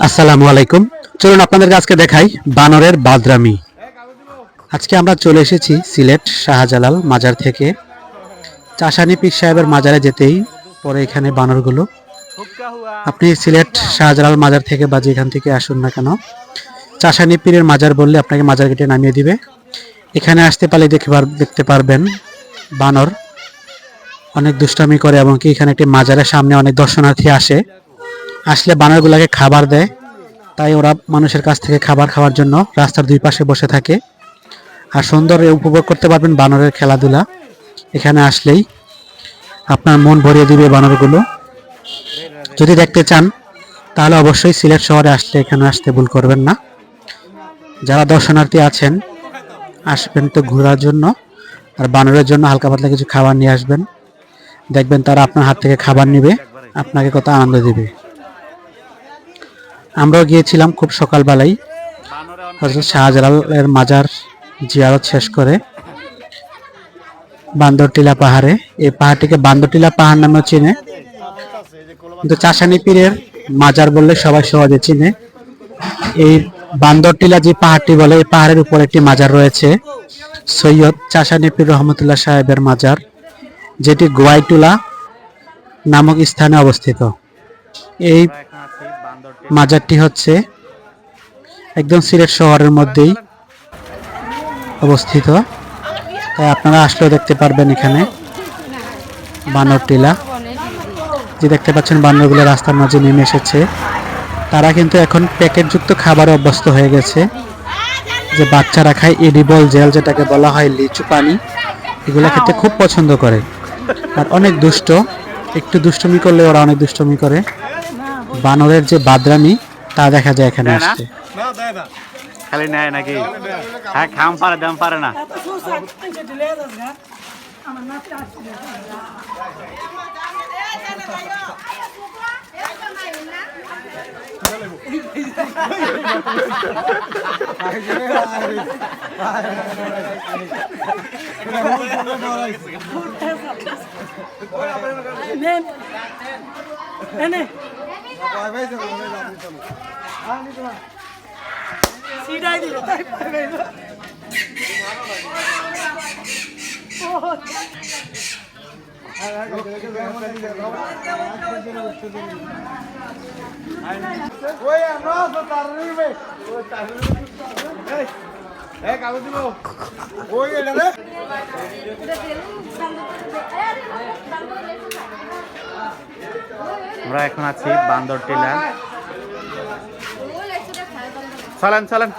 আসসালামু আলাইকুম। চলুন আপনাদেরকে আজকে দেখাই বানরের বাদরামি। আজকে আমরা চলে এসেছি সিলেট শাহজালাল মাজার থেকে। চাষানী পীর সাহেবের মাজারে যেতেই পরে এখানে বানরগুলো। আপনি সিলেট শাহজালাল মাজার থেকে বা যেখান থেকে আসুন না কেন, চাষানী পীরের মাজার বললে আপনাকে মাজার গেটে নামিয়ে দিবে। এখানে আসতে পারলে দেখতে পারবেন বানর অনেক দুষ্টামি করে, এবং কি এখানে একটি মাজারের সামনে অনেক দর্শনার্থী আসলে বানরগুলোকে খাবার দেয়। তাই ওরা মানুষের কাছ থেকে খাবার খাওয়ার জন্য রাস্তার দুই পাশে বসে থাকে। আর সুন্দর উপভোগ করতে পারবেন বানরের খেলাধুলা। এখানে আসলেই আপনার মন ভরিয়ে দিবে বানরগুলো। যদি দেখতে চান তাহলে অবশ্যই সিলেট শহরে আসলে এখানে আসতে ভুল করবেন না। যারা দর্শনার্থী আছেন আসবেন তো ঘোরার জন্য, আর বানরের জন্য হালকা পাতলা কিছু খাবার নিয়ে আসবেন। দেখবেন তারা আপনার হাত থেকে খাবার নিবে, আপনাকে কত আনন্দ দিবে। আমরাও গিয়েছিলাম খুব সকালবেলায় হযরত শাহজালালের মাজার জিয়ারত শেষ করে বান্দরটিলা পাহাড়ে। এই পাহাড়টিকে বান্দরটিলা পাহাড় নামেও চিনে, কিন্তু চাষানী পীরের মাজার বললে সবাই সহজে চিনে। এই বান্দরটিলা যে পাহাড়টি বলে, এই পাহাড়ের উপর একটি মাজার রয়েছে, সৈয়দ চাষানী পীর রহমতুল্লাহ সাহেবের মাজার, যেটি গোয়াইটুলা নামক স্থানে অবস্থিত। এই মাজারটি হচ্ছে একদম সিলেট শহরের মধ্যেই অবস্থিত। তাই আপনারা আসলেও দেখতে পারবেন এখানে বানরটিলা। যে দেখতে পাচ্ছেন বানরগুলো রাস্তার মাঝে নেমে এসেছে। তারা কিন্তু এখন প্যাকেটযুক্ত খাবারে অভ্যস্ত হয়ে গেছে। যে বাচ্চারা খায় এডিবল জেল, যেটাকে বলা হয় লিচু পানি, এগুলো খেতে খুব পছন্দ করে। আর অনেক দুষ্ট, একটু দুষ্টুমি করলে ওরা অনেক দুষ্টুমি করে। বানরের যে বাদরামি তা দেখা যায় এখানে আসছে। খালি নেয় নাকি? হ্যাঁ, খাম পারে দাম পারে না। আমরা এখন আছি বান্দরটিলা। চলেন চলেন।